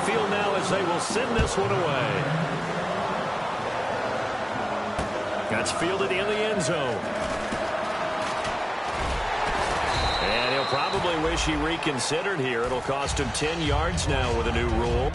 field now as they will send this one away. That's fielded in the end zone. And he'll probably wish he reconsidered here. It'll cost him 10 yards now with a new rule.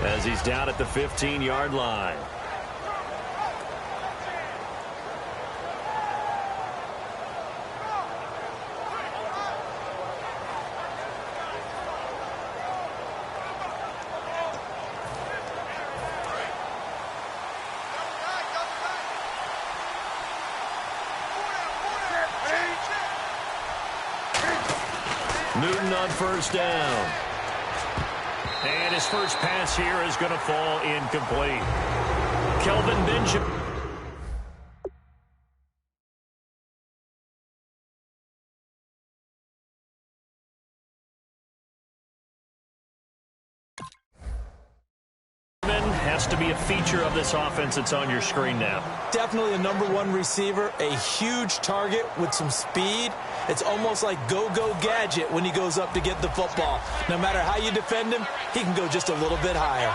As he's down at the 15-yard line. Newton on first down. And his first pass here is going to fall incomplete. Kelvin Benjamin. Has to be a feature of this offense that's on your screen now. Definitely a #1 receiver, a huge target with some speed. It's almost like go-go gadget when he goes up to get the football. No matter how you defend him, he can go just a little bit higher.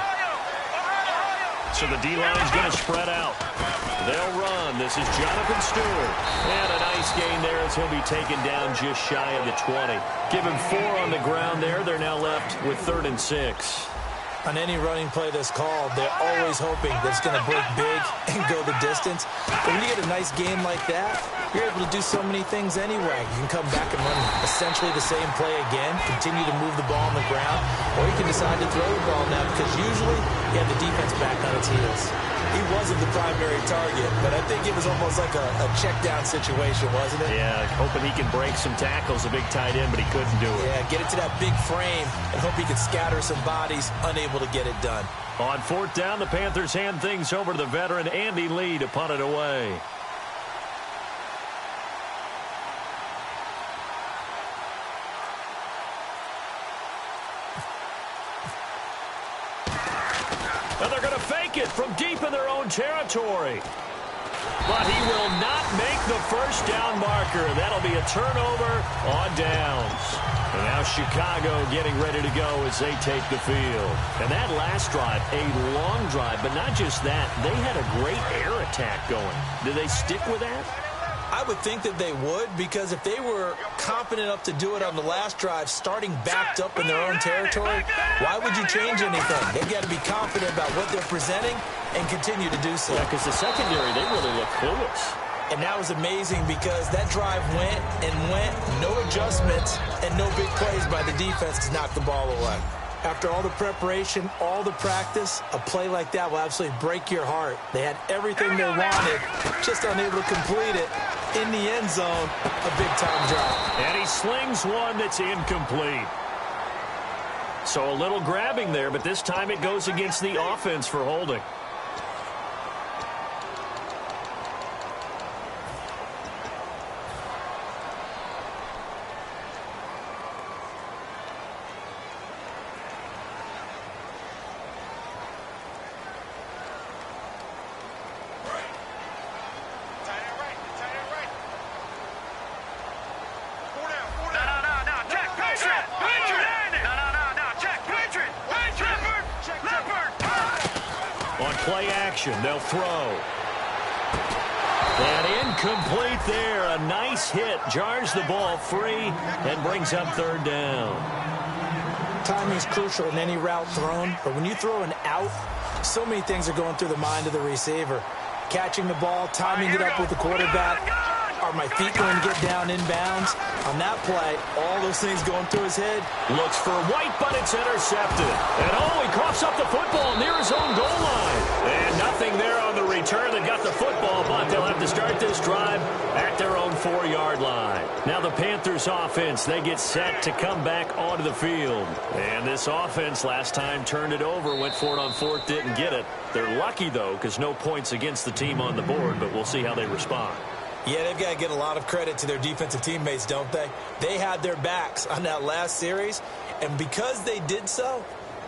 So the D-line's going to spread out. They'll run. This is Jonathan Stewart. And a nice gain there as he'll be taken down just shy of the 20. Give him 4 on the ground there. They're now left with 3rd and 6. On any running play that's called, they're always hoping that it's going to break big and go the distance. But when you get a nice game like that, you're able to do so many things anyway. You can come back and run essentially the same play again, continue to move the ball on the ground, or you can decide to throw the ball now because usually you have the defense back on its heels. He wasn't the primary target, but I think it was almost like a check-down situation, wasn't it? Yeah, hoping he can break some tackles, a big tight end, but he couldn't do it. Yeah, get it to that big frame and hope he could scatter some bodies, unable to get it done. On 4th down, the Panthers hand things over to the veteran Andy Lee to punt it away. And they're going to fake it from deep in their own territory. But he will not make the first down marker. That'll be a turnover on downs. And now Chicago getting ready to go as they take the field. And that last drive, a long drive, but not just that. They had a great air attack going. Do they stick with that? I would think that they would, because if they were confident enough to do it on the last drive, starting backed up in their own territory, why would you change anything? They've got to be confident about what they're presenting and continue to do so. Yeah, because the secondary, they really look clueless. And that was amazing because that drive went and went, no adjustments, and no big plays by the defense to knock the ball away. After all the preparation, all the practice, a play like that will absolutely break your heart. They had everything they wanted, just unable to complete it. In the end zone, a big-time drop. And he slings one that's incomplete. So a little grabbing there, but this time it goes against the offense for holding. Play action, they'll throw. And incomplete there. A nice hit. Jars the ball free and brings up 3rd down. Timing is crucial in any route thrown, but when you throw an out, so many things are going through the mind of the receiver. Catching the ball, timing it up with the quarterback. Are my feet going to get down inbounds? On that play, all those things going through his head. Looks for White, but it's intercepted. And he coughs up the football near his own goal line. And nothing there on the return that got the football, but they'll have to start this drive at their own 4-yard line. Now the Panthers offense, they get set to come back onto the field. And this offense last time turned it over, went for it on 4th, didn't get it. They're lucky, though, because no points against the team on the board, but we'll see how they respond. Yeah, they've got to get a lot of credit to their defensive teammates, don't they? They had their backs on that last series, and because they did so,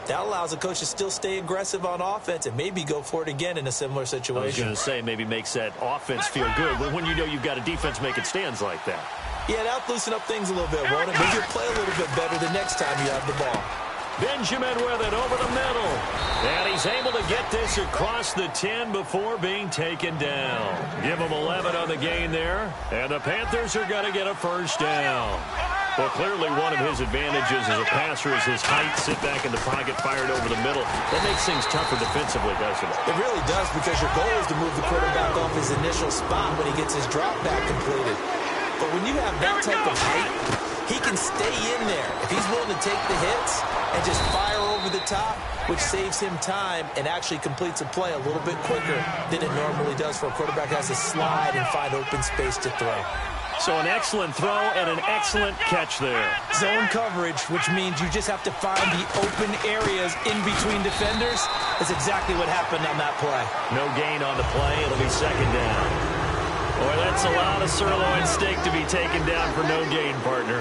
That allows the coach to still stay aggressive on offense and maybe go for it again in a similar situation. I was going to say maybe makes that offense feel good, but when you know you've got a defense making stands like that. Yeah, that'll loosen up things a little bit, won't it? Maybe you'll play a little bit better the next time you have the ball. Benjamin with it over the middle. And he's able to get this across the 10 before being taken down. Give him 11 on the gain there. And the Panthers are going to get a first down. Well, clearly one of his advantages as a passer is his height. Sit back in the pocket, fired over the middle. That makes things tougher defensively, doesn't it? It really does, because your goal is to move the quarterback off his initial spot when he gets his drop back completed. But when you have that type of height, he can stay in there. If he's willing to take the hits and just fire over the top, which saves him time and actually completes a play a little bit quicker than it normally does for a quarterback that has to slide and find open space to throw. So an excellent throw and an excellent catch there. Zone coverage, which means you just have to find the open areas in between defenders, is exactly what happened on that play. No gain on the play. It'll be second down. Boy, that's a lot of sirloin steak to be taken down for no gain, partner.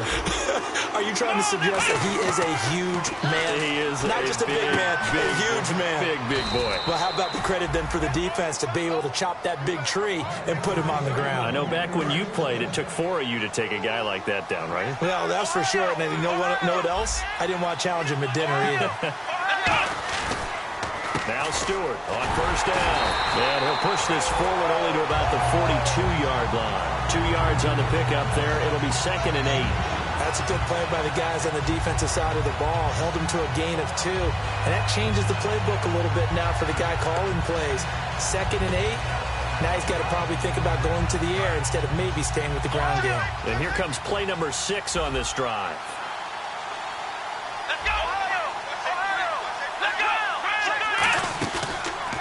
Are you trying to suggest that he is a huge man? He is not just a big man, a huge man. Big boy. Well, how about the credit then for the defense to be able to chop that big tree and put him on the ground? I know back when you played, it took 4 of you to take a guy like that down, right? Well, that's for sure. And you know what else? I didn't want to challenge him at dinner either. Now Stewart on first down. And he'll push this forward only to about the 42-yard line. 2 yards on the pickup there. It'll be 2nd and 8. That's a good play by the guys on the defensive side of the ball. Held him to a gain of 2. And that changes the playbook a little bit now for the guy calling plays. 2nd and 8. Now he's got to probably think about going to the air instead of maybe staying with the ground game. And here comes play number 6 on this drive.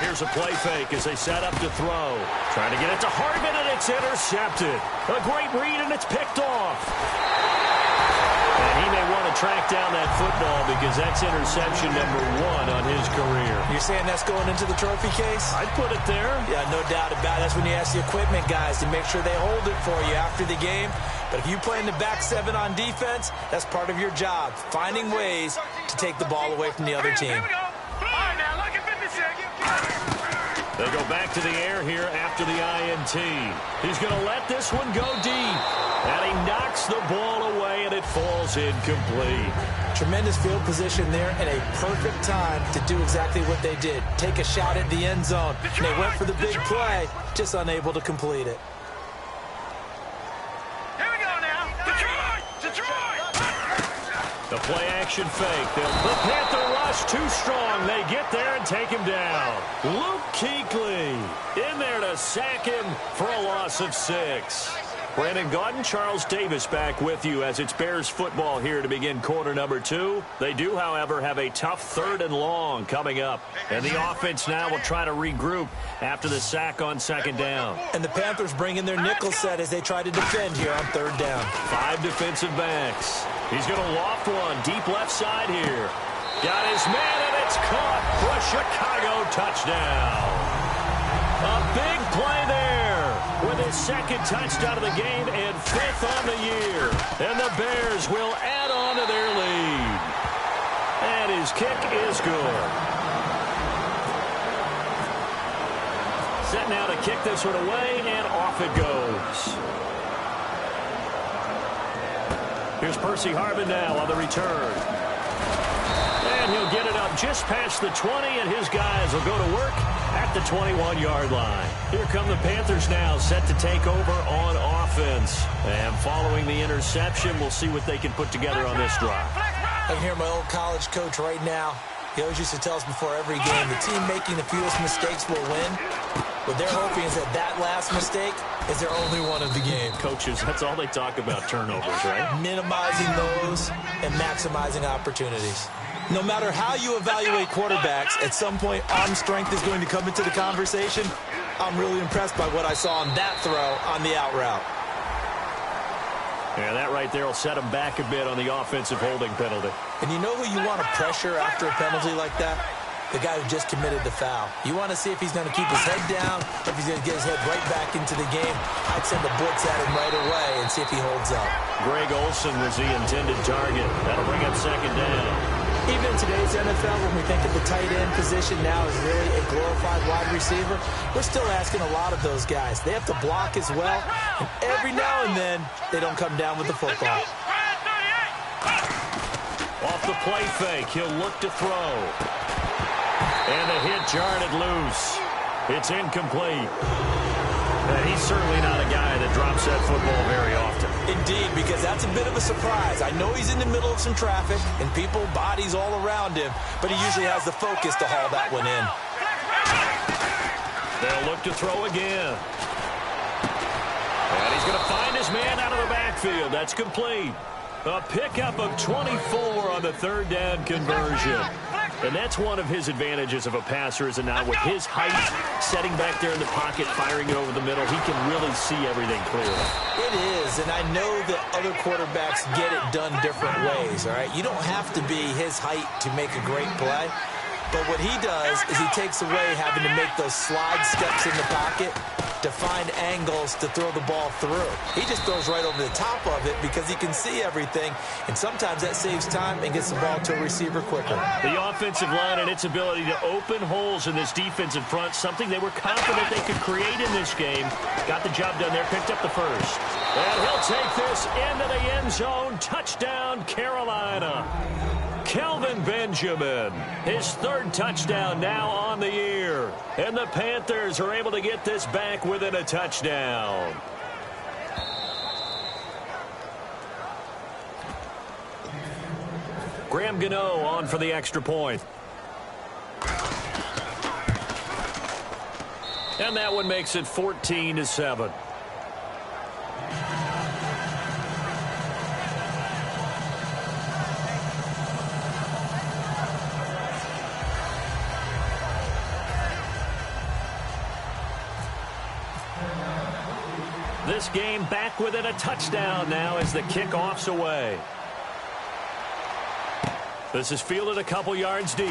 Here's a play fake as they set up to throw. Trying to get it to Hardman, and it's intercepted. A great read, and it's picked off. And he may want to track down that football because that's interception number 1 on his career. You're saying that's going into the trophy case? I'd put it there. Yeah, no doubt about it. That's when you ask the equipment guys to make sure they hold it for you after the game. But if you play in the back 7 on defense, that's part of your job, finding ways to take the ball away from the other team. They go back to the air here after the INT. He's going to let this one go deep. And he knocks the ball away, and it falls incomplete. Tremendous field position there and a perfect time to do exactly what they did. Take a shot at the end zone. And they went for the big play, just unable to complete it. Here we go now. Detroit! The play-action fake. The Panther rush too strong. They get there and take him down. Luke Kuechly in there to sack him for a loss of 6. Brandon Gaudin, Charles Davis back with you as it's Bears football here to begin quarter number 2. They do, however, have a tough 3rd and long coming up. And the offense now will try to regroup after the sack on 2nd down. And the Panthers bring in their nickel set as they try to defend here on 3rd down. 5 defensive backs. He's going to loft one deep left side here. Got his man, and it's caught for a Chicago touchdown. A big play there with his 2nd touchdown of the game and 5th on the year. And the Bears will add on to their lead. And his kick is good. Set now to kick this one away, and off it goes. Here's Percy Harvin now on the return. And he'll get it up just past the 20, and his guys will go to work at the 21-yard line. Here come the Panthers now, set to take over on offense. And following the interception, we'll see what they can put together on this drive. I can hear my old college coach right now. He always used to tell us before every game, the team making the fewest mistakes will win. What they're hoping is that last mistake is their only one of the game. Coaches, that's all they talk about, turnovers, right? Minimizing those and maximizing opportunities. No matter how you evaluate quarterbacks, at some point arm strength is going to come into the conversation. I'm really impressed by what I saw on that throw on the out route. Yeah, that right there will set him back a bit on the offensive holding penalty. And you know who you want to pressure after a penalty like that? The guy who just committed the foul. You want to see if he's going to keep his head down, or if he's going to get his head right back into the game. I'd send a blitz at him right away and see if he holds up. Greg Olsen was the intended target. That'll bring up 2nd down. Even in today's NFL, when we think of the tight end position now as really a glorified wide receiver, we're still asking a lot of those guys. They have to block as well, and every now and then, they don't come down with the football. Off the play fake, he'll look to throw. And the hit jarred it loose. It's incomplete. And he's certainly not a guy that drops that football very often. Indeed, because that's a bit of a surprise. I know he's in the middle of some traffic and people, bodies all around him, but he usually has the focus to haul that one in. They'll look to throw again. And he's going to find his man out of the backfield. That's complete. A pickup of 24 on the third down conversion. And that's one of his advantages of a passer, is not with his height, setting back there in the pocket, firing it over the middle. He can really see everything clearly. It is, and I know that other quarterbacks get it done different ways, all right? You don't have to be his height to make a great play. But what he does is he takes away having to make those slide steps in the pocket to find angles to throw the ball through. He just throws right over the top of it because he can see everything, and sometimes that saves time and gets the ball to a receiver quicker. The offensive line and its ability to open holes in this defensive front, something they were confident they could create in this game. Got the job done there, picked up the first. And he'll take this into the end zone. Touchdown, Carolina. Kelvin Benjamin, his third touchdown now on the year. And the Panthers are able to get this back within a touchdown. Graham Gano on for the extra point. And that one makes it 14-7. This game back within a touchdown now as the kickoff's away. This is fielded a couple yards deep.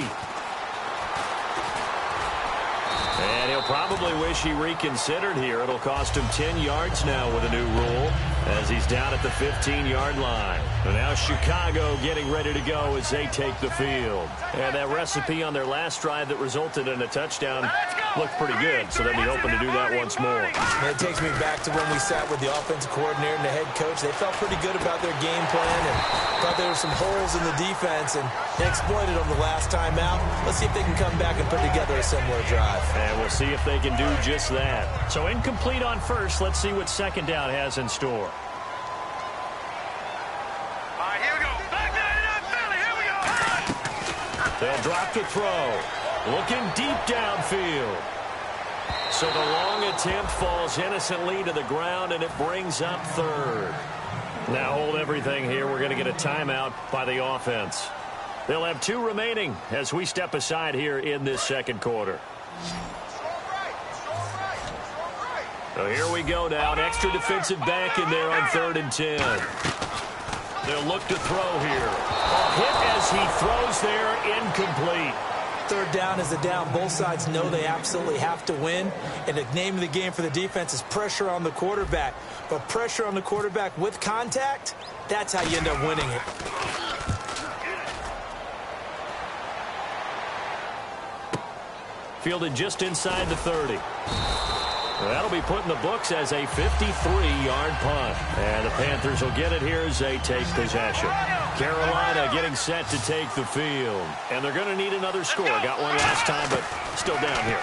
And he'll probably wish he reconsidered here. It'll cost him 10 yards now with a new rule as he's down at the 15-yard line. And now Chicago getting ready to go as they take the field. And that recipe on their last drive that resulted in a touchdown looked pretty good, so they'll be hoping to do that once more. And it takes me back to when we sat with the offensive coordinator and the head coach. They felt pretty good about their game plan and thought there were some holes in the defense, and they exploited them the last time out. Let's see if they can come back and put together a similar drive. And we'll see if they can do just that. So incomplete on first. Let's see what second down has in store. All right, here we go. Back to the Philly. Here we go. They'll drop the throw. Looking deep downfield. So the long attempt falls innocently to the ground, and it brings up third. Now hold everything here. We're going to get a timeout by the offense. They'll have 2 remaining as we step aside here in this second quarter. So here we go now. An extra defensive back in there on 3rd and 10. They'll look to throw here. A hit as he throws there, incomplete. Third down is a down. Both sides know they absolutely have to win. And the name of the game for the defense is pressure on the quarterback. But pressure on the quarterback with contact, that's how you end up winning it. Fielded just inside the 30. That'll be put in the books as a 53-yard punt. And the Panthers will get it here as they take possession. Carolina getting set to take the field. And they're going to need another score. Got one last time, but still down here.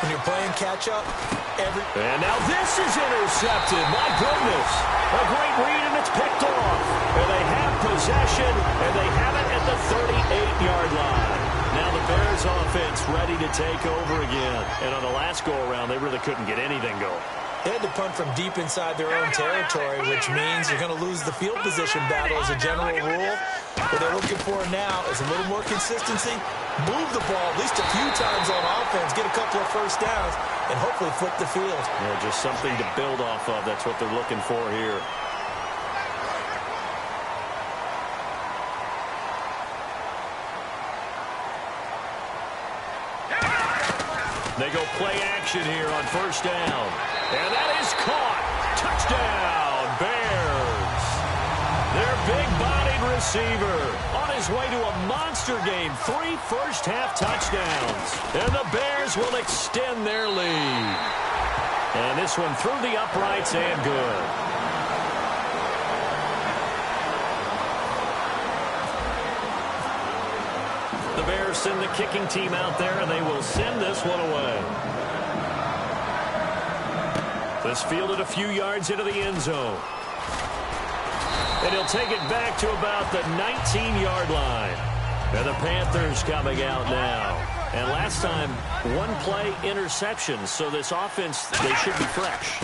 When you're playing catch-up, And now this is intercepted. My goodness. A great read, and it's picked off. And they have possession, and they have it at the 38-yard line. Now the Bears offense ready to take over again. And on the last go-around, they really couldn't get anything going. They had to punt from deep inside their own territory, which means you're going to lose the field position battle as a general rule. What they're looking for now is a little more consistency, move the ball at least a few times on offense, get a couple of first downs, and hopefully flip the field. Yeah, just something to build off of. That's what they're looking for here. They go play action here on first down. And that is caught. Touchdown, Bears. Their big-bodied receiver on his way to a monster game. 3 first-half touchdowns. And the Bears will extend their lead. And this one through the uprights and good. The Bears send the kicking team out there, and they will send this one away. This fielded a few yards into the end zone. And he'll take it back to about the 19-yard line. And the Panthers coming out now. And last time, one play interception. So this offense, they should be fresh.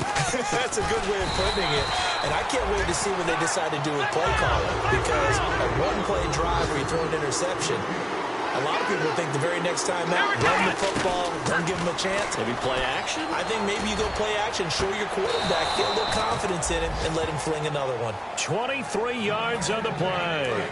That's a good way of putting it. And I can't wait to see what they decide to do with play calling. Because a one-play drive where you throw an interception, a lot of people think the very next time out, run the football, don't give them a chance. Maybe play action? I think maybe you go play action, show your quarterback, get a little confidence in him, and let him fling another one. 23 yards on the play.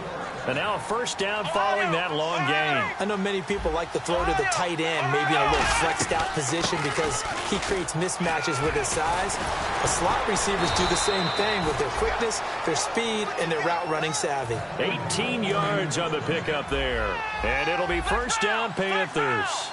And now a first down following that long gain. I know many people like to throw to the tight end, maybe in a little flexed out position because he creates mismatches with his size. The slot receivers do the same thing with their quickness, their speed, and their route running savvy. 18 yards on the pickup there. And it'll be first down Panthers.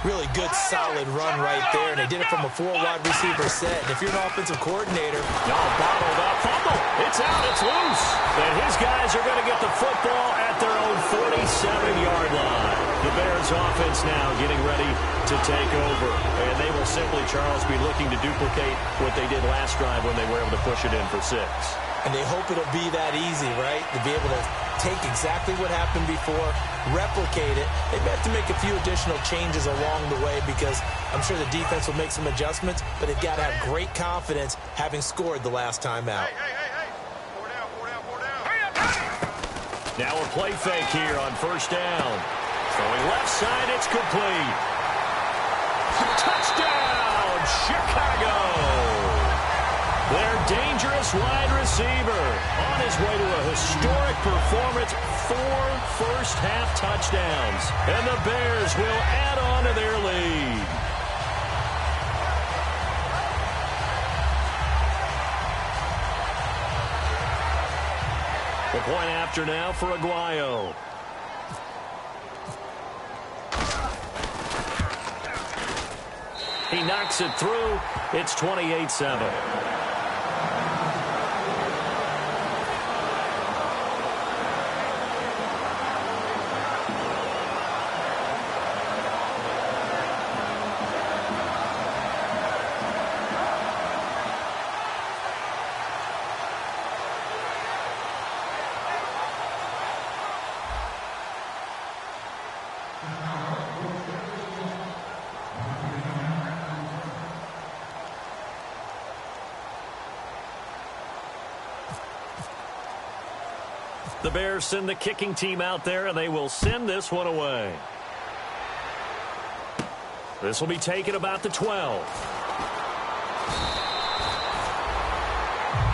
Really good, solid run right there, and they did it from a 4-wide receiver set. And if you're an offensive coordinator... Bottled up, fumble. It's out, it's loose. And his guys are going to get the football at their own 47-yard line. The Bears offense now getting ready to take over. And they will simply, Charles, be looking to duplicate what they did last drive when they were able to push it in for 6. And they hope it'll be that easy, right? To be able to take exactly what happened before, replicate it. They may have to make a few additional changes along the way because I'm sure the defense will make some adjustments, but they've got to have great confidence having scored the last time out. Hey. 4 down. Now a play fake here on first down. Throwing left side, it's complete. Touchdown, Chicago! Their dangerous wide receiver on his way to a historic performance, 4 first-half touchdowns. And the Bears will add on to their lead. The point after now for Aguayo. He knocks it through. It's 28-7. The Bears send the kicking team out there, and they will send this one away. This will be taken about the 12.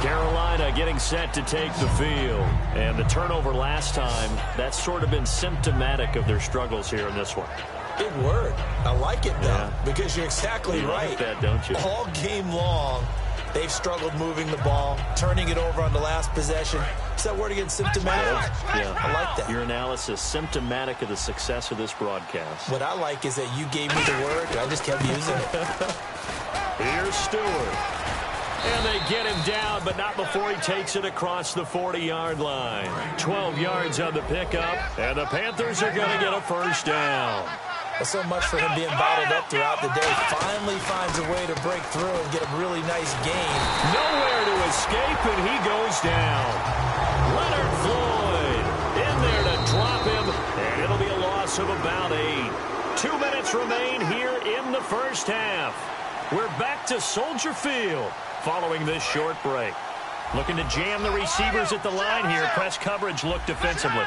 Carolina getting set to take the field. And the turnover last time, that's sort of been symptomatic of their struggles here in this one. Big word. I like it, though, because you're exactly right. Like that, don't you? All game long, they've struggled moving the ball, turning it over on the last possession. Is that word again, symptomatic? Yeah. I like that. Your analysis, symptomatic of the success of this broadcast. What I like is that you gave me the word, I just kept using it. Here's Stewart. And they get him down, but not before he takes it across the 40-yard line. 12 yards on the pickup, and the Panthers are going to get a first down. Well, so much for him being bottled up throughout the day. Finally finds a way to break through and get a really nice gain. Nowhere to escape, and he goes down. Leonard Floyd in there to drop him, and it'll be a loss of about 8. 2 minutes remain here in the first half. We're back to Soldier Field following this short break. Looking to jam the receivers at the line here. Press coverage look defensively.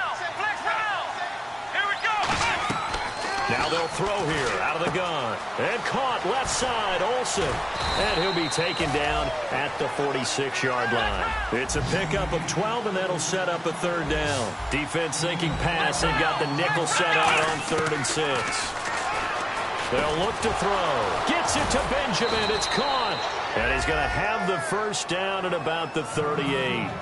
Now they'll throw here out of the gun. And caught left side, Olsen. And he'll be taken down at the 46-yard line. It's a pickup of 12, and that'll set up a third down. Defense thinking pass. They've got the nickel set out on 3rd and 6. They'll look to throw. Gets it to Benjamin. It's caught. And he's going to have the first down at about the 38.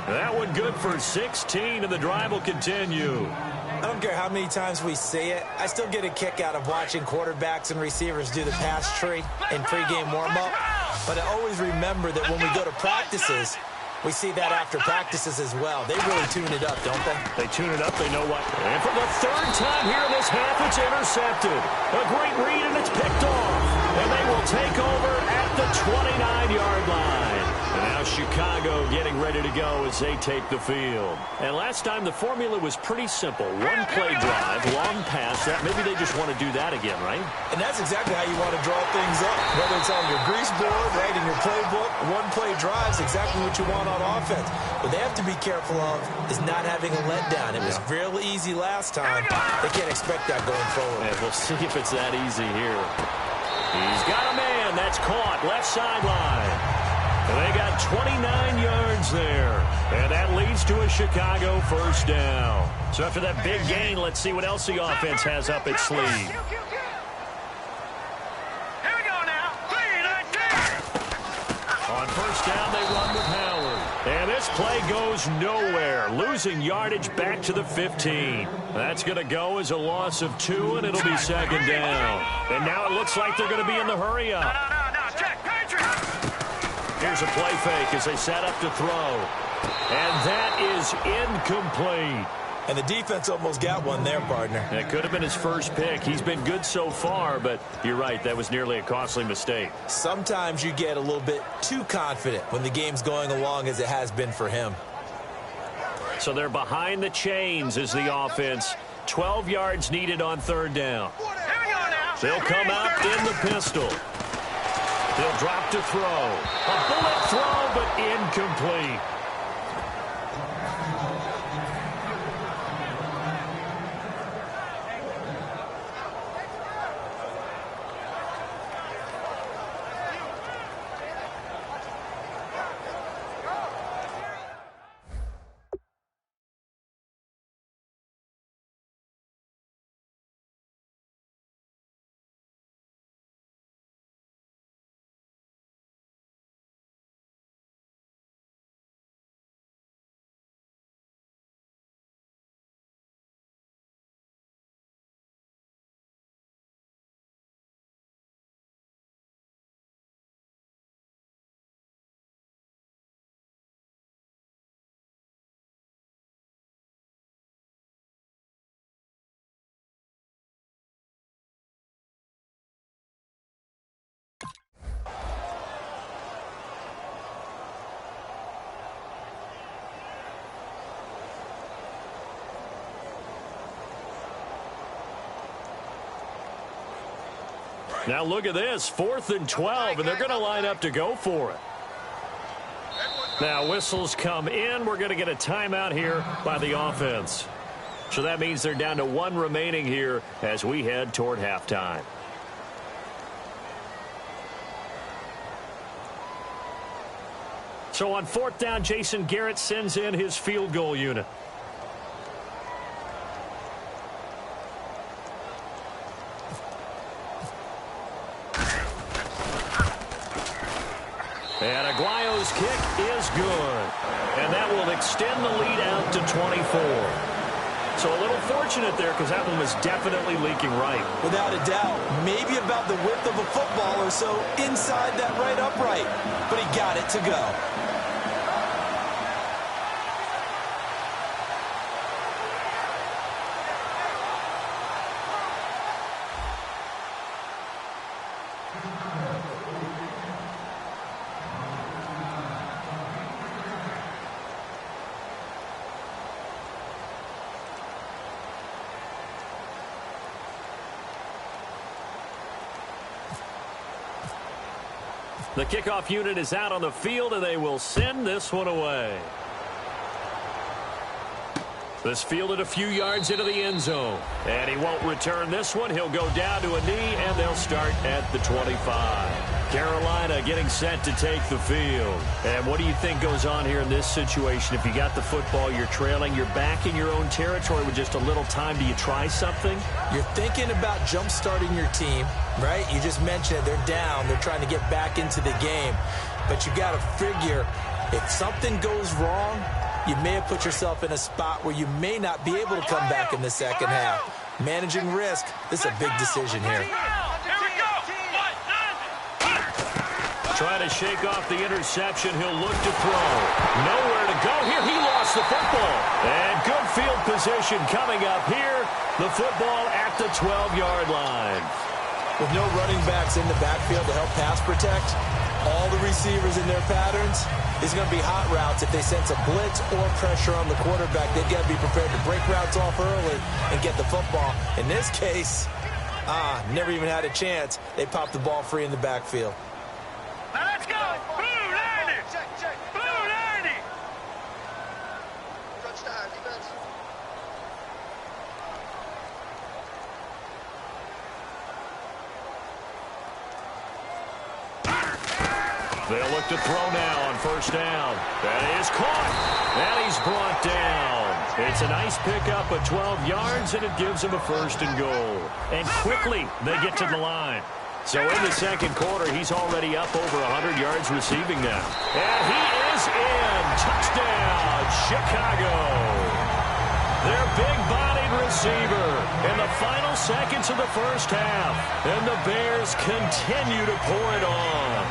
That one good for 16, and the drive will continue. I don't care how many times we see it. I still get a kick out of watching quarterbacks and receivers do the pass tree in pregame warm-up. But I always remember that when we go to practices, we see that after practices as well. They really tune it up, don't they? They tune it up. They know what. And for the third time here in this half, it's intercepted. A great read, and it's picked off. And they will take over at the 29-yard line. And now Chicago getting ready to go as they take the field. And last time the formula was pretty simple. One play drive, long pass. Maybe they just want to do that again, right? And that's exactly how you want to draw things up. Whether it's on your grease board, right, in your playbook, one play drive is exactly what you want on offense. What they have to be careful of is not having a letdown. It was real easy last time. They can't expect that going forward. And we'll see if it's that easy here. He's got a man. That's caught. Left sideline. And they got 29 yards there. And that leads to a Chicago first down. So after that big gain, let's see what else the offense has up its sleeve. Here we go now. 3-19. On first down, they run with Howard. And this play goes nowhere. Losing yardage back to the 15. That's going to go as a loss of 2, and it'll be second down. And now it looks like they're going to be in the hurry up. No. Check. Patriots. Here's a play fake as they set up to throw. And that is incomplete. And the defense almost got one there, partner. That could have been his first pick. He's been good so far, but you're right. That was nearly a costly mistake. Sometimes you get a little bit too confident when the game's going along as it has been for him. So they're behind the chains as the offense. 12 yards needed on third down. Here we go now. They'll come out in the pistol. They'll drop to throw. A bullet throw, but incomplete. Now look at this, 4th and 12, and they're going to line up to go for it. Now whistles come in. We're going to get a timeout here by the offense. So that means they're down to 1 remaining here as we head toward halftime. So on 4th down, Jason Garrett sends in his field goal unit. And Aguayo's kick is good. And that will extend the lead out to 24. So a little fortunate there because that one was definitely leaking right. Without a doubt. Maybe about the width of a football or so inside that right upright. But he got it to go. The kickoff unit is out on the field, and they will send this one away. This fielded a few yards into the end zone. And he won't return this one. He'll go down to a knee, and they'll start at the 25. Carolina getting set to take the field. And what do you think goes on here in this situation? If you got the football, you're trailing, you're back in your own territory with just a little time. Do you try something? You're thinking about jump-starting your team, right? You just mentioned it. They're down. They're trying to get back into the game. But you got to figure if something goes wrong, you may have put yourself in a spot where you may not be able to come back in the second half. Managing risk, this is a big decision here. Trying to shake off the interception. He'll look to throw. Nowhere to go here. He lost the football. And good field position coming up here. The football at the 12-yard line. With no running backs in the backfield to help pass protect, all the receivers in their patterns, it's going to be hot routes. If they sense a blitz or pressure on the quarterback, they've got to be prepared to break routes off early and get the football. In this case, never even had a chance. They popped the ball free in the backfield. Now let's go! Blue 90! Blue 90! They'll look to throw now on first down. That is caught. And he's brought down. It's a nice pickup of 12 yards, and it gives him a first and goal. And quickly, they get to the line. So in the second quarter, he's already up over 100 yards receiving now. And he is in. Touchdown, Chicago. Their big-bodied receiver in the final seconds of the first half. And the Bears continue to pour it on.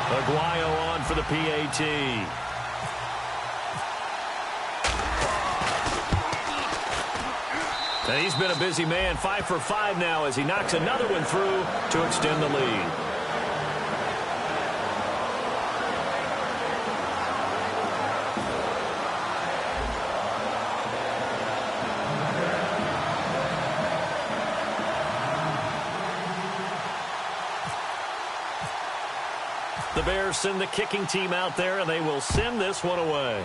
Aguayo on for the PAT. And he's been a busy man, 5 for 5 now as he knocks another one through to extend the lead. The Bears send the kicking team out there, and they will send this one away.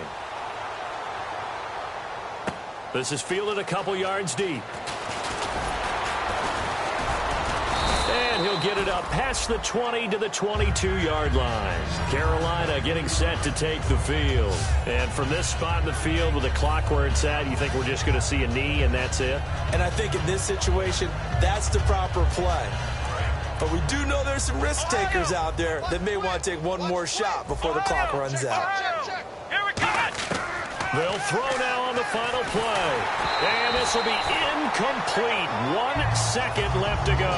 This is fielded a couple yards deep. And he'll get it up past the 20 to the 22-yard line. Carolina getting set to take the field. And from this spot in the field with the clock where it's at, you think we're just going to see a knee and that's it? And I think in this situation, that's the proper play. But we do know there's some risk takers out there that may want to take one more shot before the clock runs out. Here we go! They'll throw now on the final play. And this will be incomplete. 1 second left to go.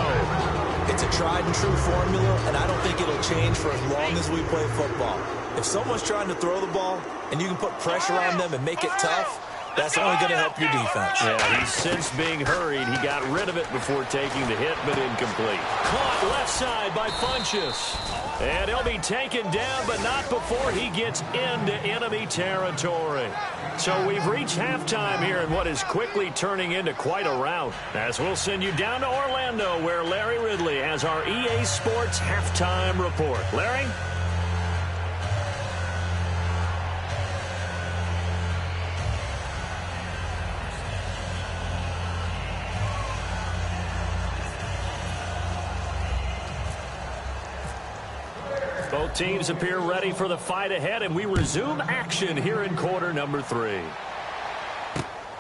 It's a tried and true formula, and I don't think it'll change for as long as we play football. If someone's trying to throw the ball and you can put pressure on them and make it tough, that's only going to help your defense. Yeah, he's since being hurried. He got rid of it before taking the hit, but incomplete. Caught left side by Funchess. And he'll be taken down, but not before he gets into enemy territory. So we've reached halftime here in what is quickly turning into quite a rout. As we'll send you down to Orlando, where Larry Ridley has our EA Sports halftime report. Larry? Both teams appear ready for the fight ahead, and we resume action here in quarter number 3.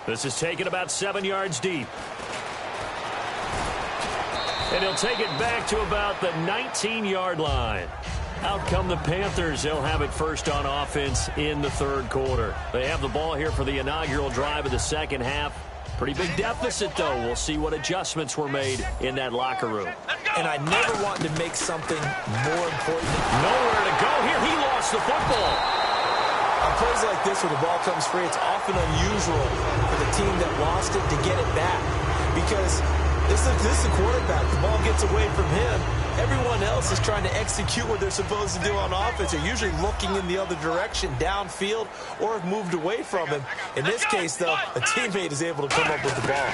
This is taken about 7 yards deep. And he'll take it back to about the 19-yard line. Out come the Panthers. They'll have it first on offense in the third quarter. They have the ball here for the inaugural drive of the second half. Pretty big deficit, though. We'll see what adjustments were made in that locker room. And I never want to make something more important. Nowhere to go here. He lost the football. On plays like this where the ball comes free, it's often unusual for the team that lost it to get it back. Because this is the quarterback. The ball gets away from him. Everyone else is trying to execute what they're supposed to do on offense. They're usually looking in the other direction, downfield, or have moved away from him. In this case, though, a teammate is able to come up with the ball.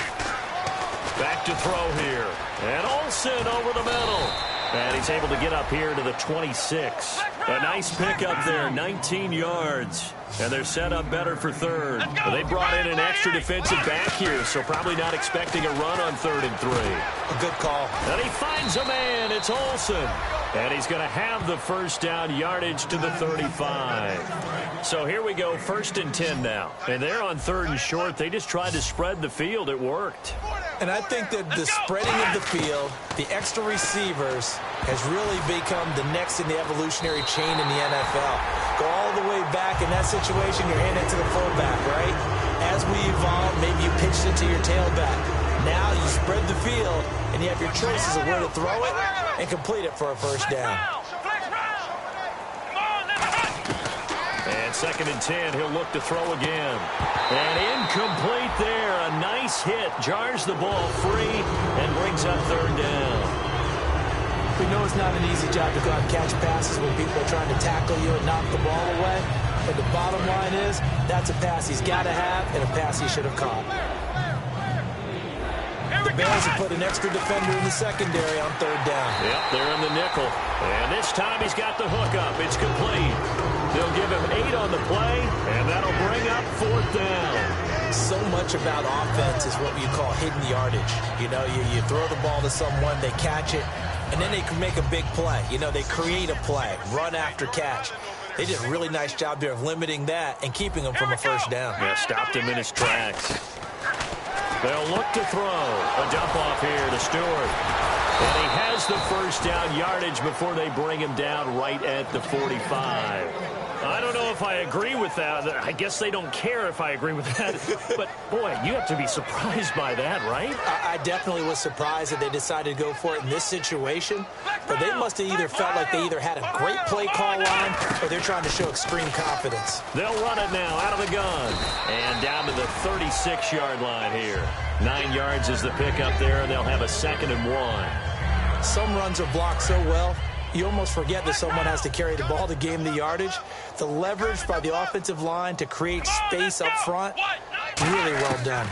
Back to throw here. And Olsen over the middle. And he's able to get up here to the 26. A nice pickup there, 19 yards. And they're set up better for third. They brought in an extra defensive back here, so probably not expecting a run on 3rd and 3. A good call. And he finds a man. It's Olsen. And he's going to have the first down, yardage to the 35. So here we go, 1st and 10 now. And they're on 3rd and short. They just tried to spread the field. It worked. And I think that the spreading of the field, the extra receivers, has really become the next in the evolutionary chain in the NFL. Go all the way back in that situation, you're handing it to the fullback, right? As we evolve, maybe you pitched it to your tailback. Now you spread the field, and you have your choices of where to throw it and complete it for a first down. And 2nd and 10, he'll look to throw again. And incomplete there. A nice hit. Jars the ball free and brings up 3rd down. We know it's not an easy job to go out and catch passes when people are trying to tackle you and knock the ball away. But the bottom line is, that's a pass he's got to have and a pass he should have caught. The Bears have put an extra defender in the secondary on 3rd down. Yep, they're in the nickel. And this time he's got the hook up. It's complete. They'll give him 8 on the play, and that'll bring up 4th down. So much about offense is what you call hidden yardage. You know, you throw the ball to someone, they catch it, and then they can make a big play. You know, they create a play, run after catch. They did a really nice job there of limiting that and keeping him from a first down. Yeah, stopped him in his tracks. They'll look to throw. A dump off here to Stewart. And he has the first down yardage before they bring him down right at the 45. I don't know if I agree with that. I guess they don't care if I agree with that. But, boy, you have to be surprised by that, right? I definitely was surprised that they decided to go for it in this situation. But they must have either felt like they either had a great play call line or they're trying to show extreme confidence. They'll run it now out of the gun. And down to the 36-yard line here. 9 yards is the pickup there, and they'll have a 2nd and 1. Some runs are blocked so well, you almost forget that someone has to carry the ball to gain the yardage. The leverage by the offensive line to create space up front, really well done.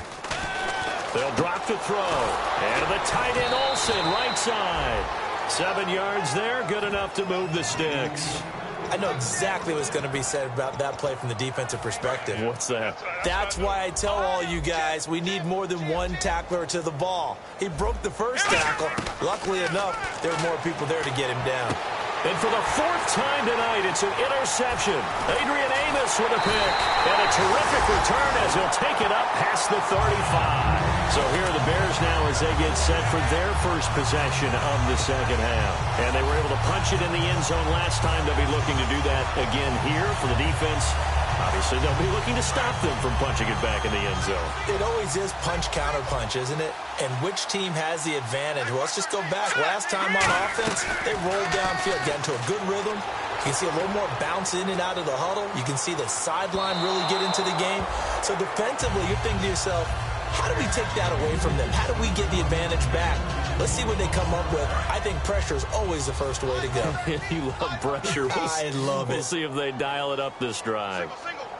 They'll drop the throw. And the tight end Olsen, right side. 7 yards there, good enough to move the sticks. I know exactly what's going to be said about that play from the defensive perspective. What's that? That's why I tell all you guys we need more than one tackler to the ball. He broke the first tackle. Luckily enough, there were more people there to get him down. And for the 4th time tonight, it's an interception. Adrian Amos with a pick. And a terrific return as he'll take it up past the 35. So here are the Bears now as they get set for their first possession of the second half. And they were able to punch it in the end zone last time. They'll be looking to do that again here for the defense. Obviously, they'll be looking to stop them from punching it back in the end zone. It always is punch-counter-punch, isn't it? And which team has the advantage? Well, let's just go back. Last time on offense, they rolled downfield, got into a good rhythm. You can see a little more bounce in and out of the huddle. You can see the sideline really get into the game. So defensively, you're thinking to yourself, how do we take that away from them? How do we get the advantage back? Let's see what they come up with. I think pressure is always the first way to go. You love pressure. I love it. We'll see if they dial it up this drive.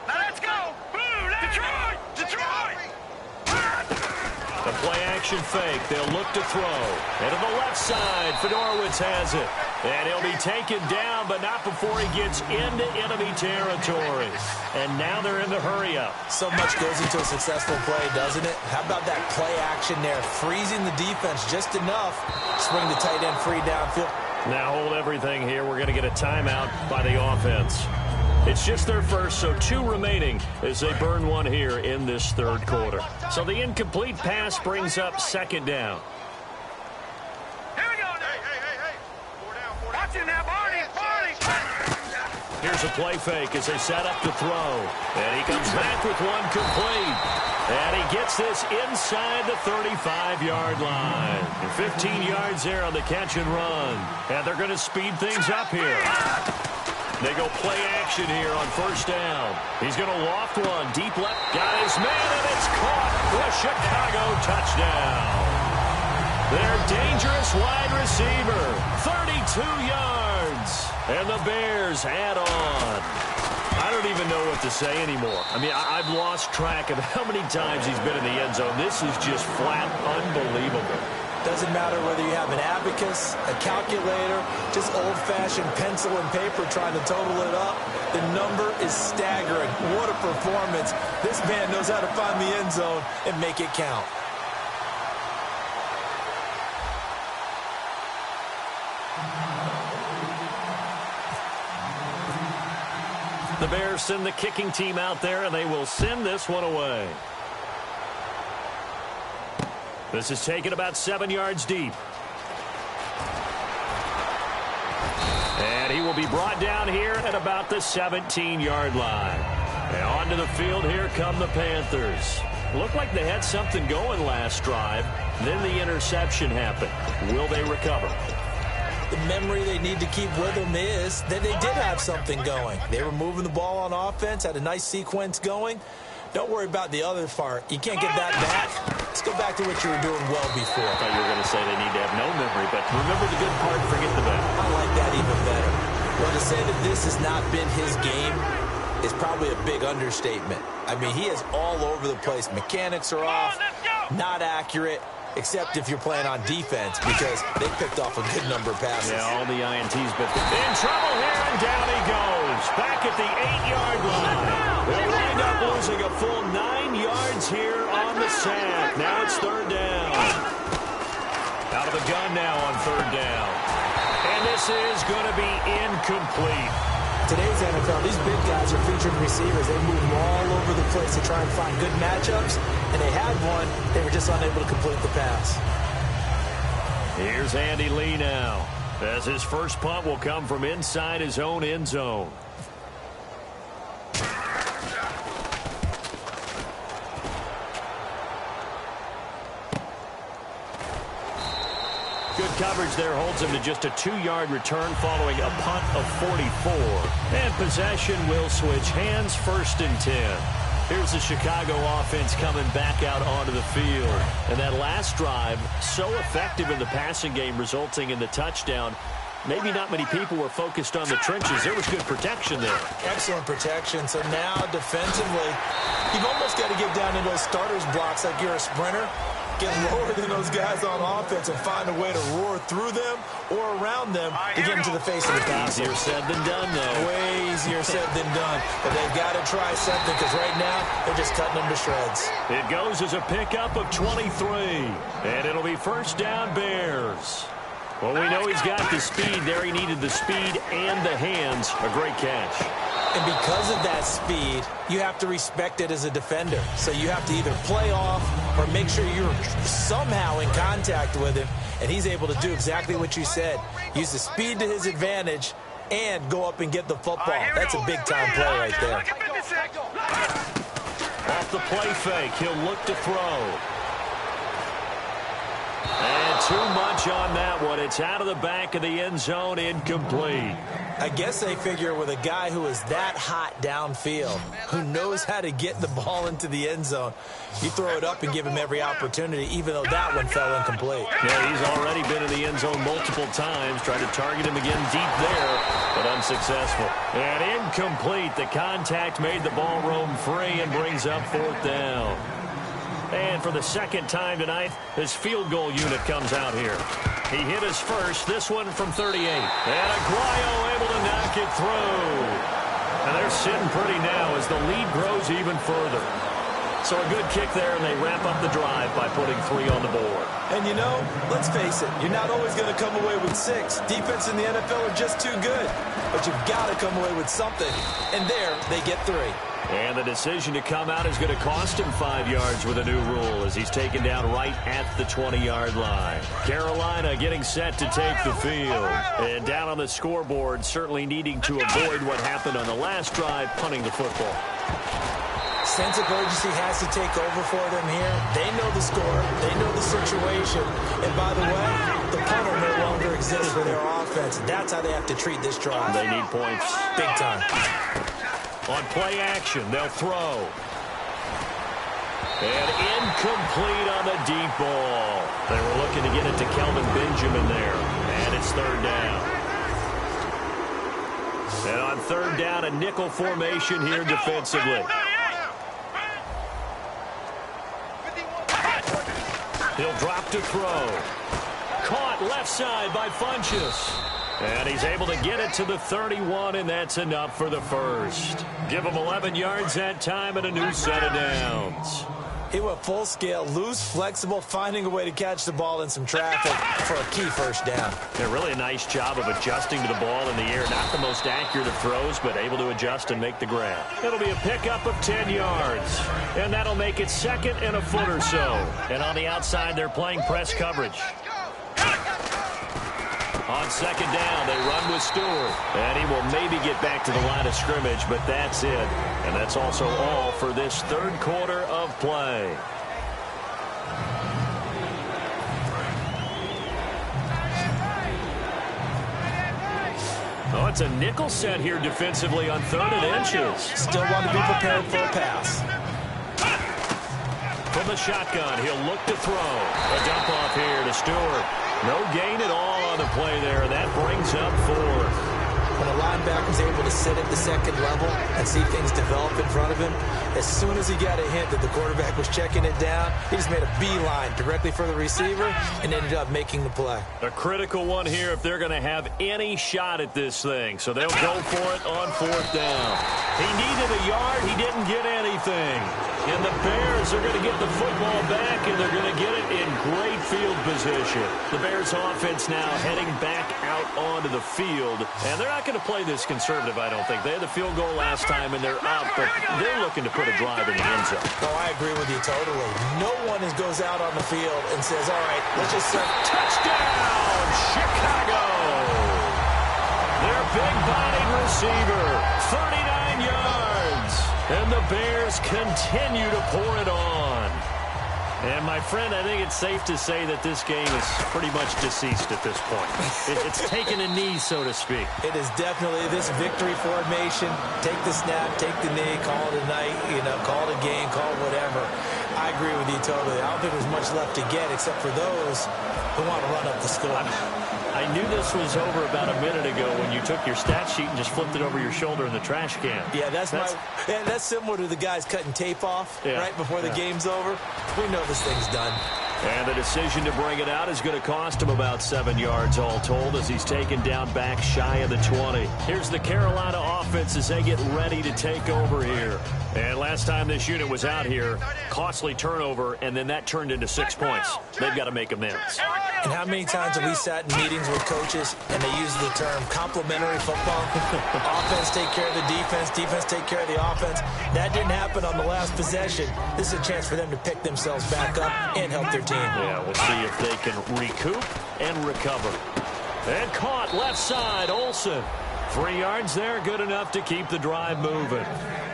Now let's go! Detroit! Detroit! The play-action fake. They'll look to throw. And to the left side, Fedorowicz has it. And he'll be taken down, but not before he gets into enemy territory. And now they're in the hurry-up. So much goes into a successful play, doesn't it? How about that play action there? Freezing the defense just enough to bring the tight end free downfield. Now hold everything here. We're going to get a timeout by the offense. It's just their first, so 2 remaining as they burn 1 here in this 3rd quarter. So the incomplete pass brings up 2nd down. Here we go now. Hey. 4 down. Watch him now, Barney. Here's a play fake as they set up to throw. And he comes back with 1 complete. And he gets this inside the 35-yard line. And 15 yards there on the catch and run. And they're going to speed things up here. They go play action here on 1st down. He's going to loft one. Deep left. Got his man, and it's caught. The Chicago touchdown. Their dangerous wide receiver. 32 yards. And the Bears add on. I don't even know what to say anymore. I mean, I've lost track of how many times he's been in the end zone. This is just flat unbelievable. Doesn't matter whether you have an abacus, a calculator, just old-fashioned pencil and paper trying to total it up. The number is staggering. What a performance. This man knows how to find the end zone and make it count. The Bears send the kicking team out there, and they will send this one away. This is taken about 7 yards deep. And he will be brought down here at about the 17-yard line. And onto the field, here come the Panthers. Looked like they had something going last drive. Then the interception happened. Will they recover? The memory they need to keep with them is that they did have something going. They were moving the ball on offense, had a nice sequence going. Don't worry about the other part. You can't get that back. Let's go back to what you were doing well before. I thought you were going to say they need to have no memory, but remember the good part, forget the bad. I like that even better. Well, to say that this has not been his game is probably a big understatement. I mean, he is all over the place. Mechanics are off, not accurate, except if you're playing on defense, because they picked off a good number of passes. Yeah, all the INTs, but in trouble here, and down he goes. Back at the 8-yard line. They'll wind up losing a full 9 yards here on the sack. Now it's third down. Out of the gun now on third down. And this is going to be incomplete. Today's NFL, these big guys are featured receivers. They move all over the place to try and find good matchups, and they had one. They were just unable to complete the pass. Here's Andy Lee now, as his first punt will come from inside his own end zone. Good coverage there holds him to just a 2-yard return following a punt of 44. And possession will switch hands, 1st and 10. Here's the Chicago offense coming back out onto the field. And that last drive, so effective in the passing game, resulting in the touchdown. Maybe not many people were focused on the trenches. There was good protection there. Excellent protection. So now defensively, you've almost got to get down in those starters blocks like you're a sprinter. Get lower than those guys on offense and find a way to roar through them or around them to get into the face of the pass. Easier said than done, though. Way easier said than done. But they've got to try something, because right now they're just cutting them to shreds. It goes as a pickup of 23. And it'll be first down, Bears. Well, we know he's got the speed there. He needed the speed and the hands. A great catch. And because of that speed, you have to respect it as a defender. So you have to either play off or make sure you're somehow in contact with him. And he's able to do exactly what you said. Use the speed to his advantage and go up and get the football. That's a big-time play right there. Off the play fake, he'll look to throw. And too much on that one. It's out of the back of the end zone, incomplete. I guess they figure with a guy who is that hot downfield, who knows how to get the ball into the end zone, you throw it up and give him every opportunity, even though that one fell incomplete. Yeah, he's already been in the end zone multiple times. Tried to target him again deep there, but unsuccessful. And incomplete. The contact made the ball roam free and brings up 4th down. And for the second time tonight, his field goal unit comes out here. He hit his first, this one from 38. And Aguayo able to knock it through. And they're sitting pretty now as the lead grows even further. So a good kick there, and they wrap up the drive by putting 3 on the board. And you know, let's face it, you're not always going to come away with 6. Defense in the NFL are just too good. But you've got to come away with something. And there, they get 3. And the decision to come out is going to cost him 5 yards with a new rule as he's taken down right at the 20-yard line. Carolina getting set to take the field. And down on the scoreboard, certainly needing to avoid what happened on the last drive, punting the football. Sense of urgency has to take over for them here. They know the score. They know the situation. And by the way, the punter no longer exists for their offense. That's how they have to treat this drive. They need points. Big time. On play action, they'll throw. And incomplete on the deep ball. They were looking to get it to Kelvin Benjamin there. And it's 3rd down. And on 3rd down, a nickel formation here defensively. He'll drop to throw. Caught left side by Funchess. And he's able to get it to the 31, and that's enough for the first. Give him 11 yards that time and a new set of downs. He went full scale, loose, flexible, finding a way to catch the ball in some traffic for a key first down. Yeah, really a nice job of adjusting to the ball in the air. Not the most accurate of throws, but able to adjust and make the grab. It'll be a pickup of 10 yards. And that'll make it second and a foot or so. And on the outside, they're playing press coverage. On second down, they run with Stewart. And he will maybe get back to the line of scrimmage, but that's it. And that's also all for this third quarter of play. Oh, it's a nickel set here defensively on 3rd and inches. Still want to be prepared for a pass. From the shotgun, he'll look to throw. A dump off here to Stewart. No gain at all on the play there. That brings up 4th. When a linebacker's able to sit at the second level and see things develop in front of him, as soon as he got a hint that the quarterback was checking it down, he just made a beeline directly for the receiver and ended up making the play. A critical one here if they're going to have any shot at this thing. So they'll go for it on 4th down. He needed a yard. He didn't get anything. And the Bears are going to get the football back, and they're going to get it in great field position. The Bears offense now heading back out onto the field. And they're not going to play this conservative, I don't think. They had the field goal last time, and they're up, but they're looking to put a drive in the end zone. Oh, I agree with you totally. No one goes out on the field and says, all right, let's just set. Touchdown, Chicago! Their big-bodied receiver, 39 yards. And the Bears continue to pour it on. And, my friend, I think it's safe to say that this game is pretty much deceased at this point. It's taken a knee, so to speak. It is definitely this victory formation. Take the snap, take the knee, call it a night, call it a game, call it whatever. I agree with you totally. I don't think there's much left to get except for those who want to run up the score. I knew this was over about a minute ago when you took your stat sheet and just flipped it over your shoulder in the trash can. Yeah, that's similar to the guys cutting tape off right before the game's over. We know this thing's done. And the decision to bring it out is going to cost him about 7 yards all told as he's taken down back shy of the 20. Here's the Carolina offense as they get ready to take over here. And last time this unit was out here, costly turnover, and then that turned into 6 points. They've got to make amends. And how many times have we sat in meetings with coaches and they use the term complementary football? Offense take care of the defense, defense take care of the offense. That didn't happen on the last possession. This is a chance for them to pick themselves back up and help their team. Yeah, we'll see if they can recoup and recover. And caught left side, Olsen. 3 yards there, good enough to keep the drive moving.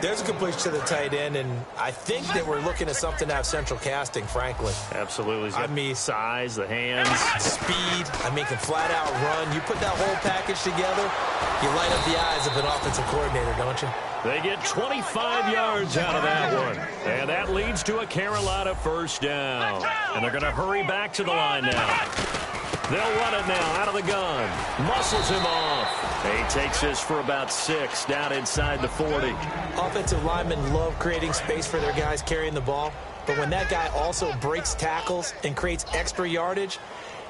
There's a completion to the tight end, and I think that we're looking at something to have central casting, frankly. Absolutely. I mean, size, the hands. Speed. Can flat out run. You put that whole package together, you light up the eyes of an offensive coordinator, don't you? They get 25 yards out of that one. And that leads to a Carolina first down. And they're going to hurry back to the line now. They'll run it now out of the gun. Muscles him off. He takes this for about 6 down inside the 40. Offensive linemen love creating space for their guys carrying the ball. But when that guy also breaks tackles and creates extra yardage,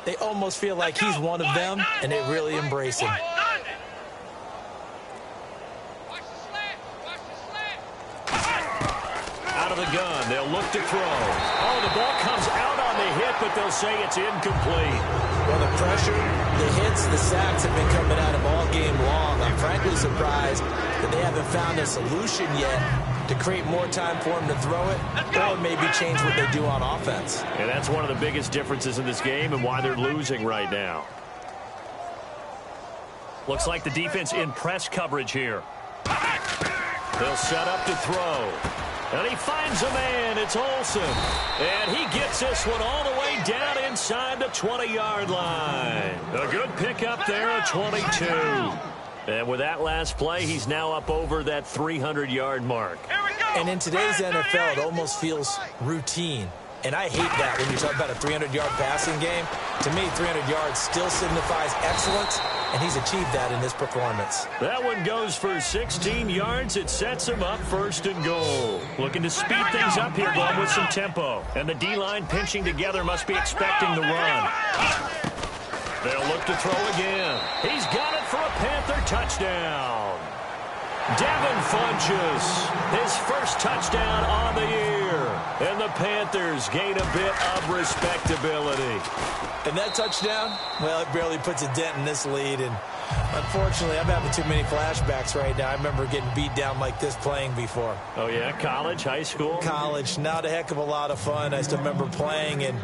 they almost feel like he's one of them, and they really embrace him. Out of the gun, they'll look to throw. Oh, the ball comes out on the hit, but they'll say it's incomplete. Well, the pressure, the hits, the sacks have been coming at him all game long. I'm frankly surprised that they haven't found a solution yet to create more time for him to throw it or maybe change what they do on offense. And that's one of the biggest differences in this game and why they're losing right now. Looks like the defense in press coverage here. They'll set up to throw. And he finds a man. It's Olsen. And he gets this one all the way down inside the 20-yard line. A good pickup there at 22. And with that last play, he's now up over that 300-yard mark. And in today's NFL, it almost feels routine. And I hate that when you talk about a 300-yard passing game. To me, 300 yards still signifies excellence, and he's achieved that in this performance. That one goes for 16 yards. It sets him up 1st and goal. Looking to speed things up here, going with some tempo. And the D-line pinching together must be expecting the run. They'll look to throw again. He's got it for a Panther touchdown. Devin Funchess, his first touchdown on the year. And the Panthers gain a bit of respectability. And that touchdown, well, it barely puts a dent in this lead. And unfortunately, I'm having too many flashbacks right now. I remember getting beat down like this playing before. Oh, yeah? College, high school? College, not a heck of a lot of fun. I still remember playing and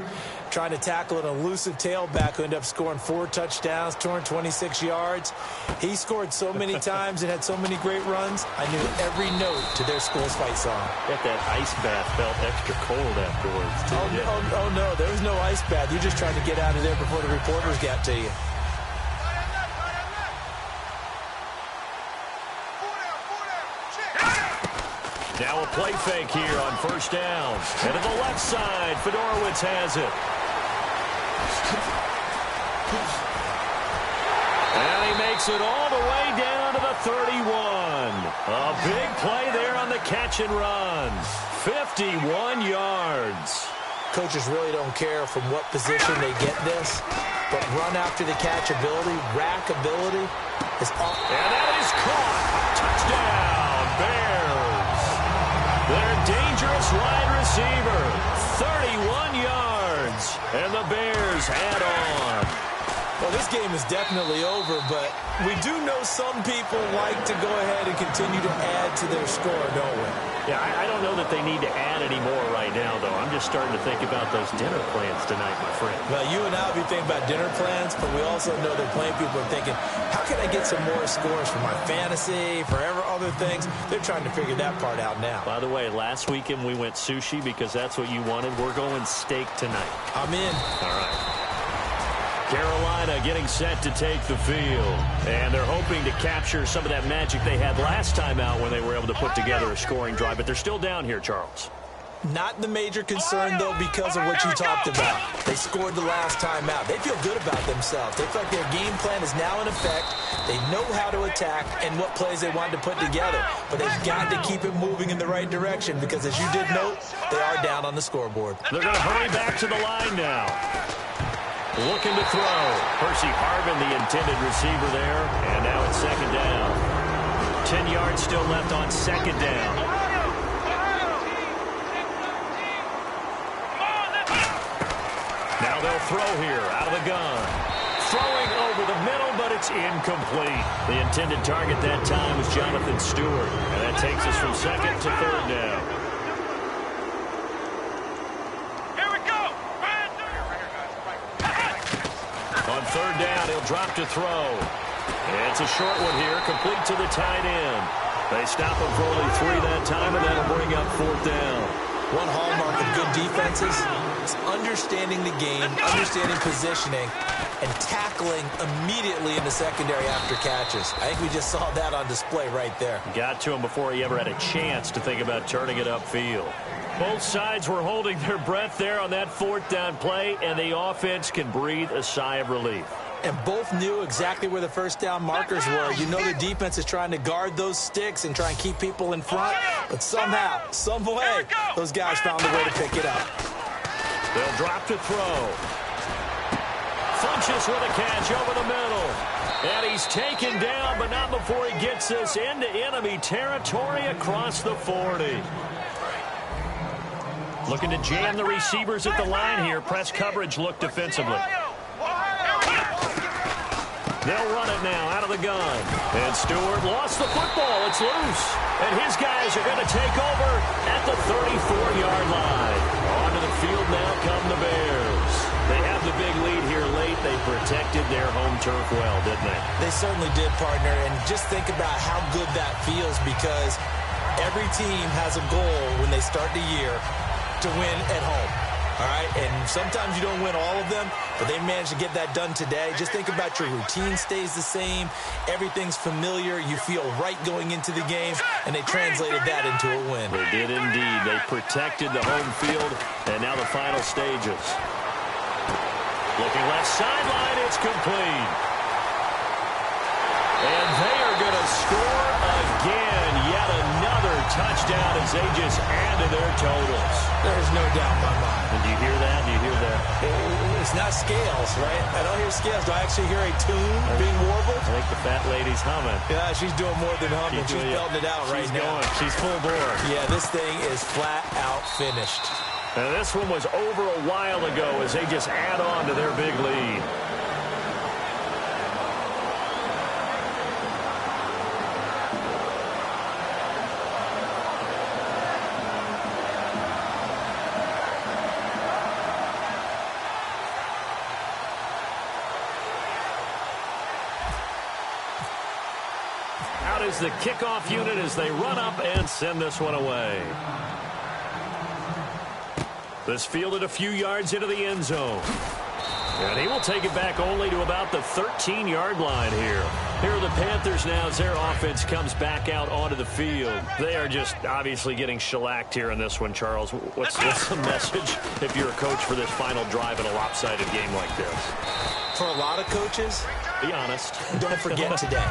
trying to tackle an elusive tailback who ended up scoring 4 touchdowns, 226 yards. He scored so many times and had so many great runs, I knew every note to their school's fight song. Bet that ice bath felt extra cold afterwards, too. Oh, no, there was no ice bath. You're just trying to get out of there before the reporters got to you. Now a play fake here on 1st down. And to the left side, Fedorowicz has it. And he makes it all the way down to the 31. A big play there on the catch and run. 51 yards. Coaches really don't care from what position they get this, but run after the catch ability, rack ability is all. And that is caught. Touchdown, Bears. Their dangerous wide receiver, 31 yards, and the Bears add on. Well, this game is definitely over, but we do know some people like to go ahead and continue to add to their score, don't we? Yeah, I don't know that they need to add any more right now, though. I'm just starting to think about those dinner plans tonight, my friend. Well, you and I will be thinking about dinner plans, but we also know that plenty of people are thinking, how can I get some more scores for my fantasy, for other things? They're trying to figure that part out now. By the way, last weekend we went sushi because that's what you wanted. We're going steak tonight. I'm in. All right. Carolina getting set to take the field. And they're hoping to capture some of that magic they had last time out when they were able to put together a scoring drive. But they're still down here, Charles. Not the major concern, though, because of what you talked about. They scored the last time out. They feel good about themselves. They feel like their game plan is now in effect. They know how to attack and what plays they want to put together. But they've got to keep it moving in the right direction because, as you did note, they are down on the scoreboard. They're going to hurry back to the line now. Looking to throw. Percy Harvin, the intended receiver there. And now it's 2nd down. 10 yards still left on 2nd down. Now they'll throw here out of the gun. Throwing over the middle, but it's incomplete. The intended target that time was Jonathan Stewart. And that takes us from 2nd to 3rd down. On 3rd down, he'll drop to throw. It's a short one here, complete to the tight end. They stop him for only 3 that time, and that'll bring up 4th down. One hallmark of good defenses is understanding the game, understanding positioning, and tackling immediately in the secondary after catches. I think we just saw that on display right there. Got to him before he ever had a chance to think about turning it upfield. Both sides were holding their breath there on that 4th down play, and the offense can breathe a sigh of relief. And both knew exactly where the 1st down markers were. You know the defense is trying to guard those sticks and try and keep people in front, but somehow, some way, those guys found a way to pick it up. They'll drop to throw. Funchess with a catch over the middle. And he's taken down, but not before he gets us into enemy territory across the 40. Looking to jam the receivers at the line here. Press coverage look defensively. They'll run it now out of the gun. And Stewart lost the football. It's loose. And his guys are going to take over at the 34-yard line. Onto the field now come the Bears. They have the big lead here late. They protected their home turf well, didn't they? They certainly did, partner. And just think about how good that feels because every team has a goal when they start the year to win at home. All right, and sometimes you don't win all of them, but they managed to get that done today. Just think about your routine stays the same. Everything's familiar. You feel right going into the game, and they translated that into a win. They did indeed. They protected the home field, and now the final stages. Looking left sideline, it's complete. And they are going to score again. Yet another touchdown as they just add to their totals. There's no doubt in my mind. And do you hear that? Do you hear that? It's not scales, right? I don't hear scales. Do I actually hear a tune being warbled? I think the fat lady's humming. Yeah, she's doing more than humming. She's belting it out right now. She's full bore. Yeah, this thing is flat out finished. And this one was over a while ago as they just add on to their big lead. Out is the kickoff unit as they run up and send this one away. This fielded a few yards into the end zone. And he will take it back only to about the 13-yard line here. Here are the Panthers now as their offense comes back out onto the field. They are just obviously getting shellacked here in this one, Charles. What's the message if you're a coach for this final drive in a lopsided game like this? For a lot of coaches, be honest. Don't forget today.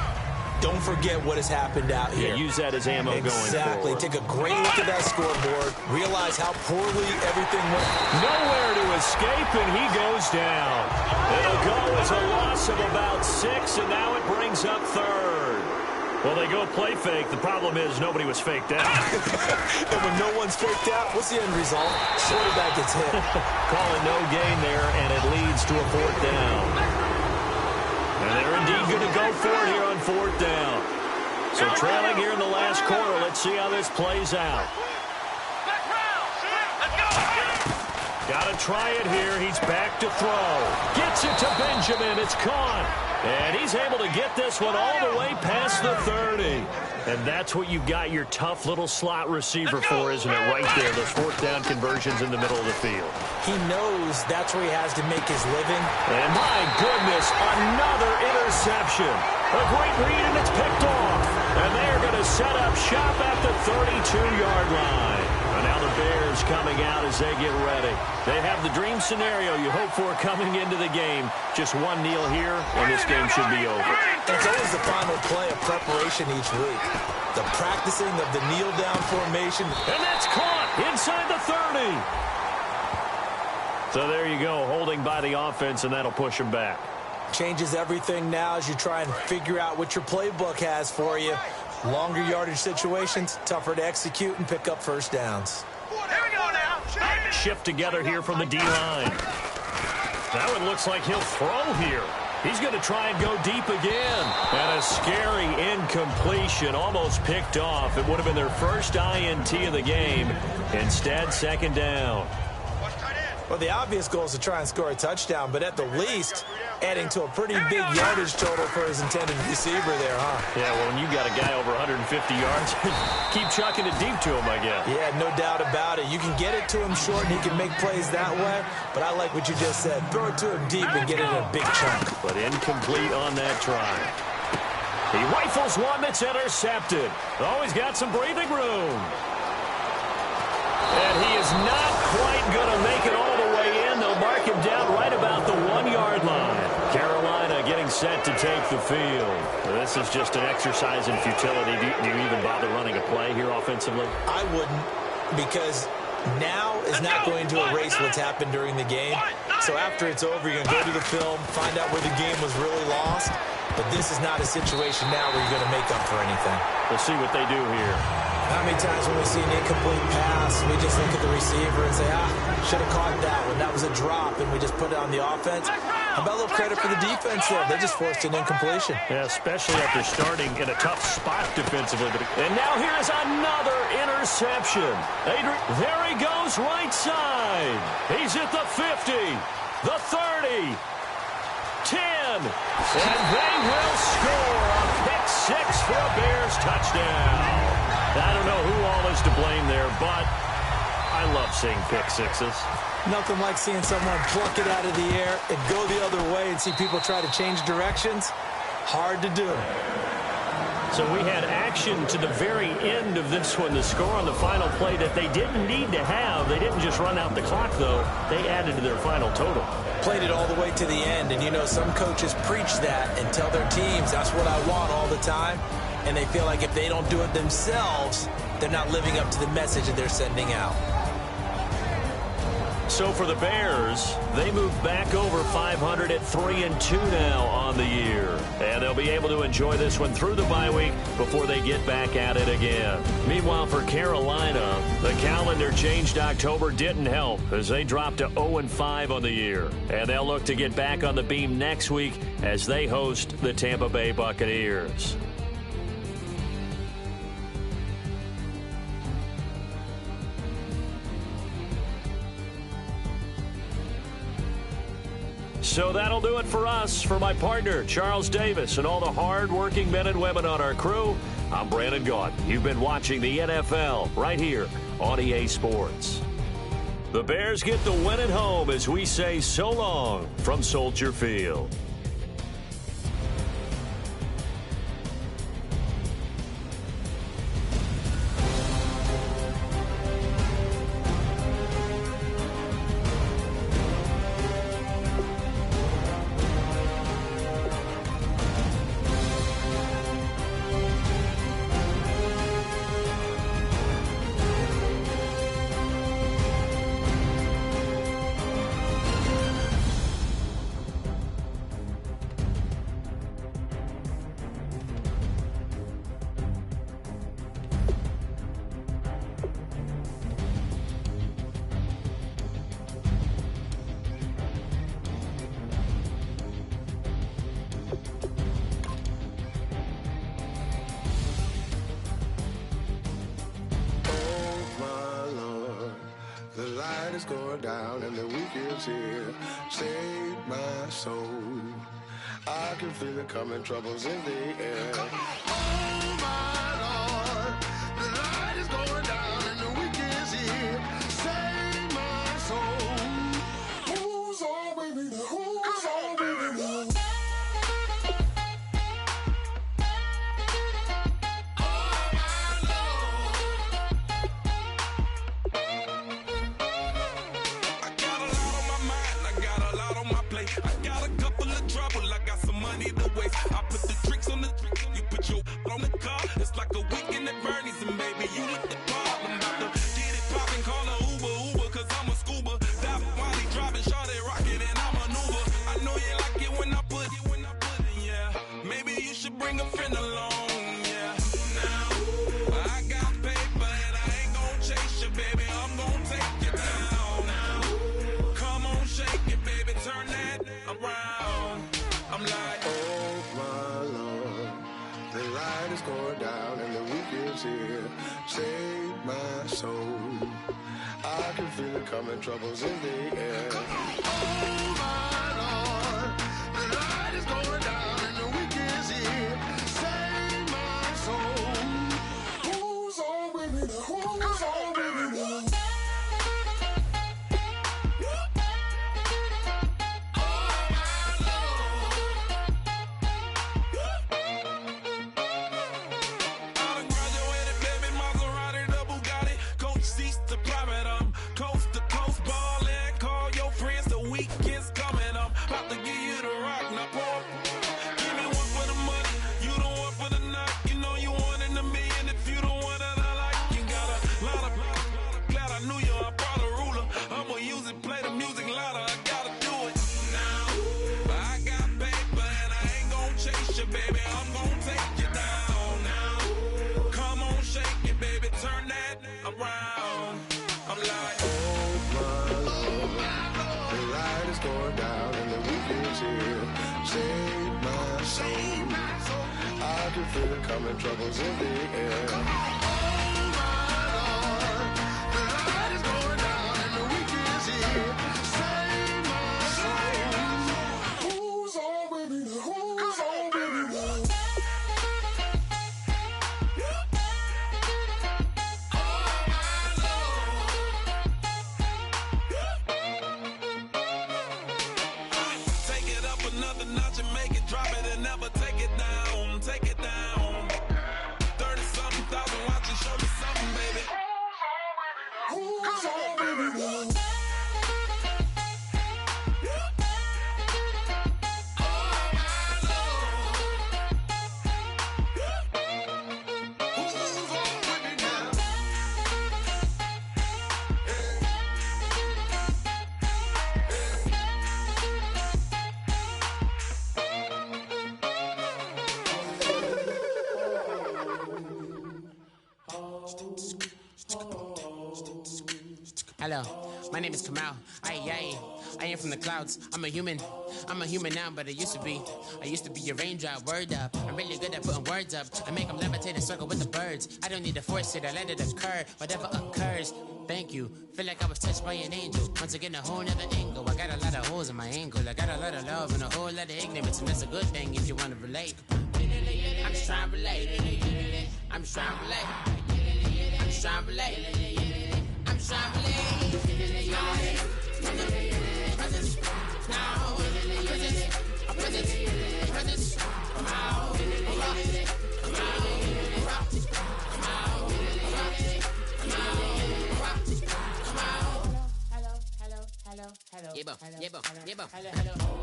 Don't forget what has happened out here. Yeah, use that as ammo going forward. Exactly. Take a great look at that scoreboard. Realize how poorly everything went. Nowhere to escape, and he goes down. It'll go as a loss of about 6, and now it brings up third. Well, they go play fake. The problem is nobody was faked out. And when no one's faked out, what's the end result? Quarterback gets hit. Call it no gain there, and it leads to a 4th down. And they're indeed going to go for it here on 4th down. So trailing here in the last quarter. Let's see how this plays out. Got to try it here. He's back to throw. Gets it to Benjamin. It's caught. And he's able to get this one all the way past the 30. And that's what you've got your tough little slot receiver for, isn't it? Right there, those 4th down conversions in the middle of the field. He knows that's where he has to make his living. And my goodness, another interception. A great read, and it's picked off. And they're going to set up shop at the 32-yard line. And now the Bears coming out as they get ready. They have the dream scenario you hope for coming into the game. Just one kneel here, and this game should be over. It's always the final play of preparation each week. The practicing of the kneel-down formation. And that's caught inside the 30. So there you go, holding by the offense, and that'll push them back. Changes everything now as you try and figure out what your playbook has for you. Longer yardage situations, tougher to execute and pick up first downs. Here we go now. Shift together here from the D-line. Now it looks like he'll throw here. He's going to try and go deep again. And a scary incompletion, almost picked off. It would have been their first INT of the game. Instead, 2nd down. Well, the obvious goal is to try and score a touchdown, but at the least, adding to a pretty big yardage total for his intended receiver there, huh? Yeah, well, when you got a guy over 150 yards, keep chucking it deep to him, I guess. Yeah, no doubt about it. You can get it to him short, and he can make plays that way, but I like what you just said. Throw it to him deep and get it in a big chunk. But incomplete on that try. He rifles one that's intercepted. Oh, he's got some breathing room. And he is not quite going to make it all the way in. They'll mark him down right about the 1-yard line. Carolina getting set to take the field. This is just an exercise in futility. Do you even bother running a play here offensively? I wouldn't, because now is not going to erase what's happened during the game. So after it's over, you're going to go to the film, find out where the game was really lost. But this is not a situation now where you're going to make up for anything. We'll see what they do here. How many times when we see an incomplete pass, we just look at the receiver and say, should have caught that one. That was a drop, and we just put it on the offense. How about a little credit for the defense there? They just forced an incompletion. Yeah, especially after starting in a tough spot defensively. And now here is another interception. There he goes right side. He's at the 50, the 30, 10, and they will score a pick 6 for a Bears touchdown. I don't know who all is to blame there, but I love seeing pick 6s. Nothing like seeing someone pluck it out of the air and go the other way and see people try to change directions. Hard to do. So we had action to the very end of this one. The score on the final play that they didn't need to have. They didn't just run out the clock, though. They added to their final total. Played it all the way to the end. And, you know, some coaches preach that and tell their teams, that's what I want all the time. And they feel like if they don't do it themselves, they're not living up to the message that they're sending out. So for the Bears, they move back over 500 at 3-2 now on the year. And they'll be able to enjoy this one through the bye week before they get back at it again. Meanwhile, for Carolina, the calendar changed October didn't help as they dropped to 0-5 on the year. And they'll look to get back on the beam next week as they host the Tampa Bay Buccaneers. So that'll do it for us. For my partner, Charles Davis, and all the hard-working men and women on our crew, I'm Brandon Gaudin. You've been watching the NFL right here on EA Sports. The Bears get the win at home as we say so long from Soldier Field. Going down and the week is here. Save my soul. I can feel it coming, troubles in the air. Oh my Lord, the light is going down and the week is here. Save my soul. Who's all with me now? Who's all with me now? It's like a weekend at Bernie's and baby, you look the problem. About to get it poppin', call a Uber, cause I'm a scuba. Dive while he driving, shawty rocket and I'm an Uber. I know you like it when I put it, yeah. Maybe you should bring a friend along, yeah. Now, I got paper and I ain't gon' chase you, baby, I'm gon' take you down. Now, come on, shake it, baby, turn that around. I'm like, oh my Lord, the light is going down and the week is here. Save my soul. I can feel it coming, troubles in the air. Oh my Lord, the light is going down and the week is here. Save my soul. Who's all with me now? Who's all with me now? Feel it coming, troubles in the air. Oh my Lord, the light is going down and the week is here. Save my soul. Who's all with me now? Who's all with me now? Take it up another notch and make it drop it and never take it down. Take it down. Hello, my name is Kamal. I am from the clouds. I'm a human now, but I used to be a raindrop. Word up, I'm really good at putting words up. I make them levitate and circle with the birds. I don't need to force it, I let it occur. Whatever occurs, thank you. Feel like I was touched by an angel. Once again, a whole nother angle. I got a lot of holes in my ankle. I got a lot of love and a whole lot of ignorance, and that's a good thing if you want to relate. I'm just trying to relate. I'm just trying to relate. I'm just trying to relate. I'm just trying to relate.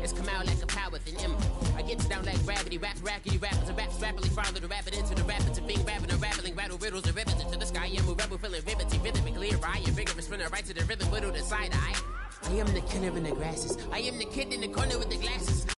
It's come out like a power with an M. I get down like gravity, rackety rappers and raps rapidly follow the rapid into the rapids of being rapping and rattling, rattle riddles and rivets into the sky. I'm a rebel feeling riveting, rhythmically right, and vigorous spinner right to the rhythm, widow to side eye. I am the killer in the grasses. I am the kid in the corner with the glasses.